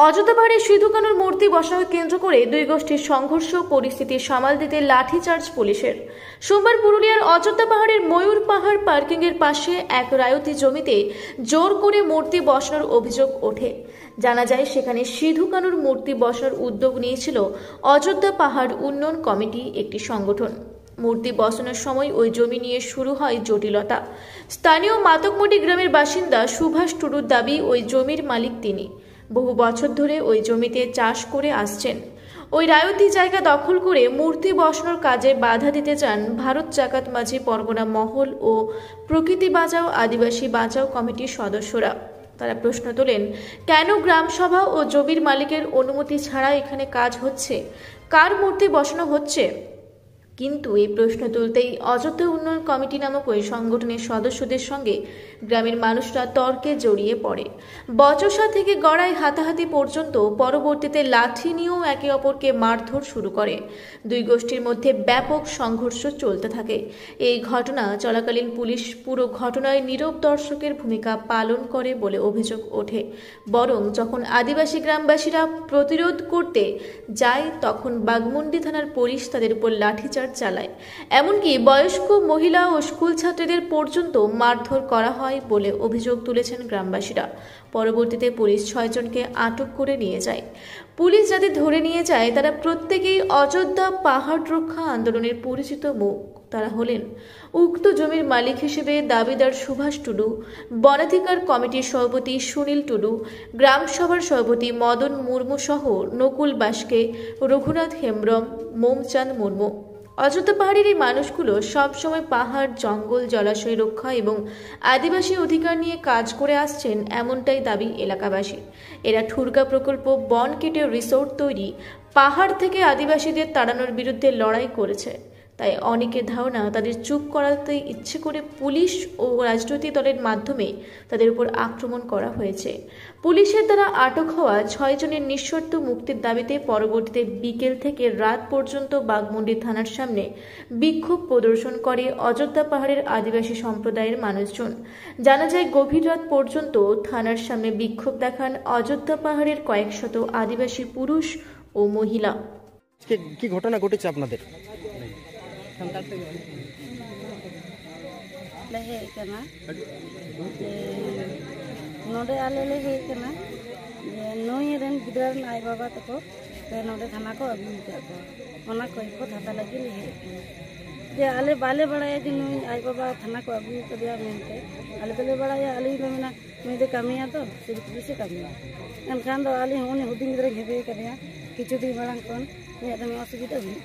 অযোধ্যা পাহাড়ে সিধু কানুর মূর্তি বসানোকে কেন্দ্র করে দুই গোষ্ঠীর সংঘর্ষ, পরিস্থিতি সামাল দিতে লাঠিচার্জ পুলিশের। সোমবার পুরুলিয়ার অযোধ্যা পাহাড়ের ময়ূর পাহাড় পার্কিং এর পাশে এক রায়তি জমিতে জোর করে মূর্তি বসানোর অভিযোগ ওঠে। জানা যায়, সেখানে সিধু কানুর মূর্তি বসানোর উদ্যোগ নিয়েছিল অযোধ্যা পাহাড় উন্নয়ন কমিটি, একটি সংগঠন। মূর্তি বসানোর সময় ওই জমি নিয়ে শুরু হয় জটিলতা। স্থানীয় মাতকমটি গ্রামের বাসিন্দা সুভাষ টুডুর দাবি, ওই জমির মালিক তিনি। বহু বছর ধরে ওই জমিতে চাষ করে আসছেন। ওই রায়তি জায়গা দখল করে মূর্তি বসানোর কাজে বাধা দিতে চান ভারত জাকাত মাঝি পরগনা মহল ও প্রকৃতি বাঁচাও আদিবাসী বাঁচাও কমিটির সদস্যরা। তারা প্রশ্ন তোলেন, কেন গ্রামসভা ও জমির মালিকের অনুমতি ছাড়া এখানে কাজ হচ্ছে, কার মূর্তি বসানো হচ্ছে। কিন্তু এই প্রশ্ন তুলতেই অযোধ্যা উন্নয়ন কমিটি নামক ওই সংগঠনের সদস্যদের সঙ্গে গ্রামের মানুষরা তর্কে জড়িয়ে পড়ে। বচসা থেকে গড়াই হাতাহাতি পর্যন্ত, পরবর্তীতে লাঠি নিয়েও একে অপরকে মারধর শুরু করে। দুই গোষ্ঠীর মধ্যে ব্যাপক সংঘর্ষ চলতে থাকে। এই ঘটনা চলাকালীন পুলিশ পুরো ঘটনায় নীরব দর্শকের ভূমিকা পালন করে বলে অভিযোগ ওঠে। বরং যখন আদিবাসী গ্রামবাসীরা প্রতিরোধ করতে যায়, তখন বাঘমুন্ডি থানার পুলিশ তাদের উপর লাঠিচার্জ চালায়। এমনকি বয়স্ক মহিলা ও স্কুল ছাত্রীদের পর্যন্ত মারধর করা হয় বলে অভিযোগ তুলেছেন গ্রামবাসীরা। পরবর্তীতে পুলিশ 6 জনকে আটক করে নিয়ে যায়। পুলিশ যাদের ধরে নিয়ে যায় তারা প্রত্যেকেই অযোধ্যা পাহাড় রক্ষা আন্দোলনের পরিচিত মুখ। তারা হলেন উক্ত জমির মালিক হিসেবে দাবিদার সুভাষ টুডু, বনাধিকার কমিটির সভাপতি সুনীল টুডু, গ্রাম সভার সভাপতি মদন মুর্মু সহ নকুল বাসকে, রঘুনাথ হেমব্রম, মোমচাঁদ মুর্মু। অযোধ্যা পাহাড়ের এই মানুষগুলো সবসময় পাহাড়, জঙ্গল, জলাশয় রক্ষা এবং আদিবাসী অধিকার নিয়ে কাজ করে আসছেন, এমনটাই দাবি এলাকাবাসী। এরা ঠুরকা প্রকল্প, বন কেটে রিসোর্ট তৈরি, পাহাড় থেকে আদিবাসীদের তাড়ানোর বিরুদ্ধে লড়াই করেছে। তাই অনেকের ধারণা তাদের চুপ করাতে ইচ্ছে করে পুলিশ ও রাজনৈতিক দলের মাধ্যমে তাদের উপর আক্রমণ করা হয়েছে। পুলিশের দ্বারা আটক হওয়া 6 জনের নিঃশর্ত মুক্তির দাবিতে পরবর্তীতে বিকেল থেকে রাত পর্যন্ত বাঘমুন্ডি থানার সামনে বিক্ষোভ প্রদর্শন করে অযোধ্যা পাহাড়ের আদিবাসী সম্প্রদায়ের মানুষজন। জানা যায়, গভীর রাত পর্যন্ত থানার সামনে বিক্ষোভ দেখান অযোধ্যা পাহাড়ের কয়েকশত আদিবাসী পুরুষ ও মহিলা। কি ঘটনা ঘটেছে আপনাদের? नोडे आले ले हे कना जे नोई रेन गिदर आई बाबा तको ते नोडे थाना को अगु के को ओना कोई को थाता लगी ले हे जे आले बाले बड़ाया जे नोई आई बाबा थाना को अगु के दिया मेनते आले तले बड़ाया आले मेना मैं दे कामिया तो सिर्फ से कामिया एनखान दो आले होने हुदिंग गिदर घेबे करिया किछु दिन बड़ां कोन ये तो असुविधा हुई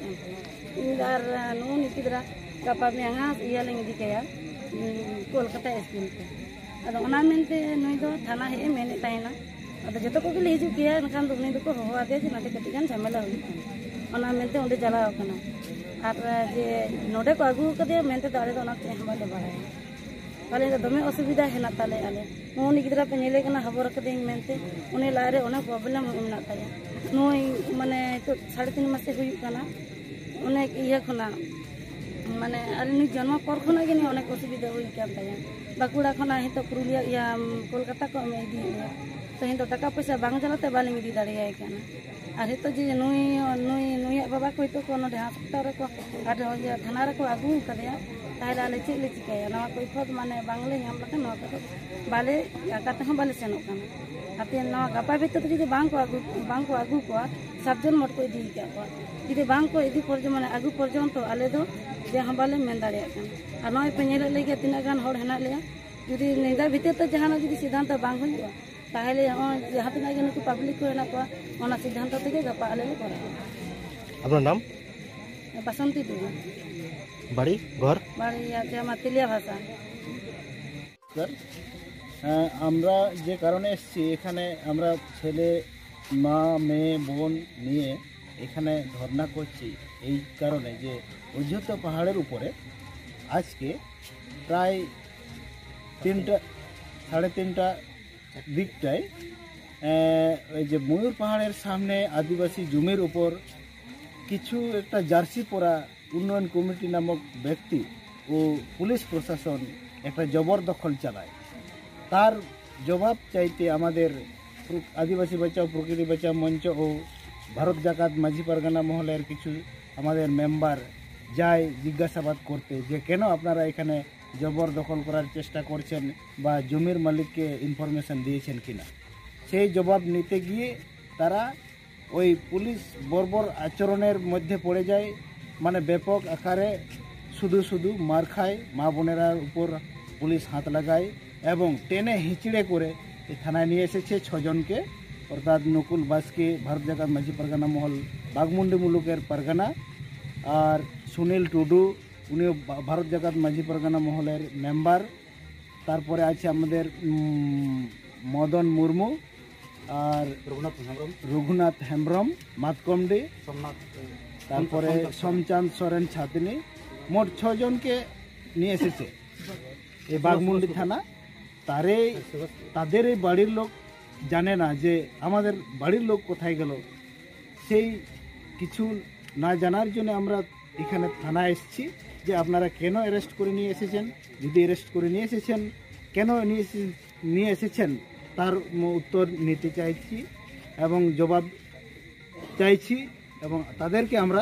इंदार नो निकिदरा गापा में हां इयाले दिकया कोलकाता स्कूल पे अदो ओना मेनते नोई दो थाना हे मेने ताइना अदो जतो को ले हिजु किया नखान दो नई दो को होवा दे जे नाते कटिगान झमेला हुई ओना मेनते ओंडे चलाव कना आर जे नोडे को आगु कदे मेनते दारे दो ओना ते हमले बाड़ाय ताले दमे असुविधा हेना ताले आले मोनी गिदरा पे नेले कना खबर कदे मेनते ओने लारे ओना प्रॉब्लम उमना ताया नोई माने तो 3.5 मास हुई कना ओने इया खना माने आलिनी जन्म पर खना के नहीं अनेक असुविधा हुई क्या ताया बाकुड़ा खना हे तो पुरुलिया या कोलकाता को में दी तो हिंदो टाका पैसा बांग चलाते बालिंग दी दाड़िया केना आरे तो जे नुई नुई नुई बाबा कोई तो कोनो ढा हस्पताल को आर थाना रे को आगु करिया ताहले आले चे ले चिकाया ना कोई फद माने बांगले हम लके न तो बाले काते हम बाले सेनो काना आते ना गपा भीतर तो जे बांग को आगु को 7 जन मट को दी क्या को जे बांग को इदी पर जे माने आगु पर्यंत तो आले दो जे हम बाले मेन दाड़िया काना आ नय पे नेले लेगे तिना गान हड़ हेना लिया जुदी नेदा भीतर तो जहाना जुदी सिद्धांत बांग होइबा ताहले जहां तिना गन को पब्लिक को हेना को ओना सिद्धांत तके गपा आले करा। আপনার নাম? बसंती टुडू। বাড়ি ঘর? বাড়ি আছে আমার তেলিয়া ভাষা। স্যার আমরা যে কারণে এসেছি এখানে আমরা ছেলে, মা, মেয়ে, বোন নিয়ে এখানে ধর্ণা করছি এই কারণে যে অযোধ্যা পাহাড়ের উপরে আজকে প্রায় 3:30 দিকটায় ওই যে ময়ূর পাহাড়ের সামনে আদিবাসী জমির উপর কিছু একটা জার্সি পরা উন্নয়ন কমিটি নামক ব্যক্তি ও পুলিশ প্রশাসন একটা জবরদখল চালায়। তার জবাব চাইতে আমাদের আদিবাসী বাঁচাও প্রকৃতি বাঁচাও মঞ্চ ও ভারত জাকাত মাঝি পারগানা মহলের কিছু আমাদের মেম্বার যায় জিজ্ঞাসাবাদ করতে যে কেন আপনারা এখানে জবরদখল করার চেষ্টা করছেন বা জমির মালিককে ইনফরমেশন দিয়েছেন কিনা। সেই জবাব নিতে গিয়ে তারা ওই পুলিশ বর্বর আচরণের মধ্যে পড়ে যায়, মানে ব্যাপক আকারে শুধু মার খায়, মা বোনেরার উপর পুলিশ হাত লাগায় এবং টেনে হিচড়ে করে এই থানায় নিয়ে এসেছে 6 জনকে, অর্থাৎ নকুল বাসকে ভারত জাকাত মাঝি পারগানা মহল বাঘমুন্ডি মুলুকের পারগানা, আর সুনীল টুডু উনিও ভারত জাকাত মাঝি পারগানা মহলের মেম্বার, তারপরে আছে আমাদের মদন মুর্মু আর রঘুনাথ হেমব্রম মাতকমডি, তারপরে সোমচাঁদ সরেন ছাতনি, মোট 6 জনকে নিয়ে এসেছে এই বাঘমুন্ডি থানা। তাদের এই বাড়ির লোক জানে না যে আমাদের বাড়ির লোক কোথায় গেল, সেই কিছু না জানার জন্য আমরা এখানে থানায় এসেছি যে আপনারা কেন অ্যারেস্ট করে নিয়ে এসেছেন, যদি অ্যারেস্ট করে নিয়ে এসেছেন কেন নিয়ে এসেছেন তার উত্তর নিতে চাইছি এবং জবাব চাইছি, এবং তাদেরকে আমরা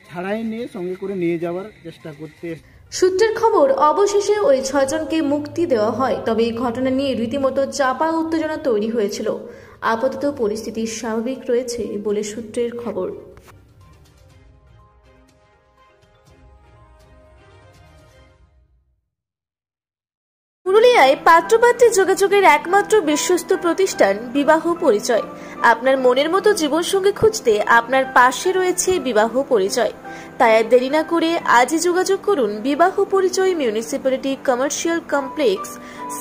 ছাড়াই নিয়ে সঙ্গে করে নিয়ে যাওয়ার চেষ্টা করতে। সূত্রের খবর, অবশেষে ওই 6 জনকে মুক্তি দেওয়া হয়। তবে এই ঘটনা নিয়ে রীতিমতো চাপা উত্তেজনা তৈরি হয়েছিল। আপাতত পরিস্থিতি স্বাভাবিক রয়েছে বলে সূত্রের খবর। পুরুলিয়ায় পাত্রপাত্রী যোগাযোগের একমাত্র বিশ্বস্ত প্রতিষ্ঠান বিবাহ পরিচয়। আপনার মনের মতো জীবনসঙ্গী খুঁজতে আপনার পাশে রয়েছে বিবাহ পরিচয়। তাই আর দেরি না করে আজই যোগাযোগ করুন বিবাহ পরিচয় municipality commercial complex,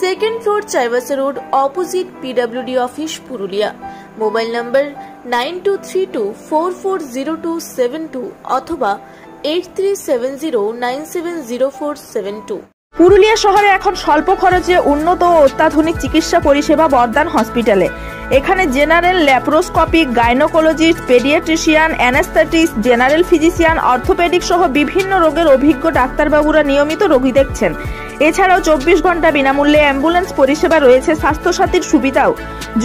2nd floor, Chaibasa road, opposite PWD office, Purulia. Mobile নম্বর 9232440272 অথবা 8370970472। পুরুলিয়া শহরে এখন স্বল্প খরচে উন্নত ও অত্যাধুনিক চিকিৎসা পরিষেবা বর্দান হসপিটালে। এখানে general, laparoscopic, gynaecologist, paediatrician, anaesthetist, general physician, orthopaedic সহ বিভিন্ন রোগের অভিজ্ঞ ডাক্তারবাবুরা নিয়মিত রোগী দেখছেন। এছাড়াও 24 ঘন্টা বিনামূল্যে অ্যাম্বুলেন্স পরিষেবা রয়েছে, স্বাস্থ্যসাথীর সুবিধাও।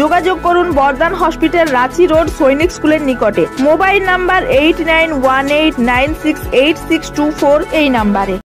যোগাযোগ করুন বর্দান হসপিটাল, রাঁচি রোড, সৈনিক স্কুলের নিকটে। মোবাইল নাম্বার 8918968624 এই নাম্বারে।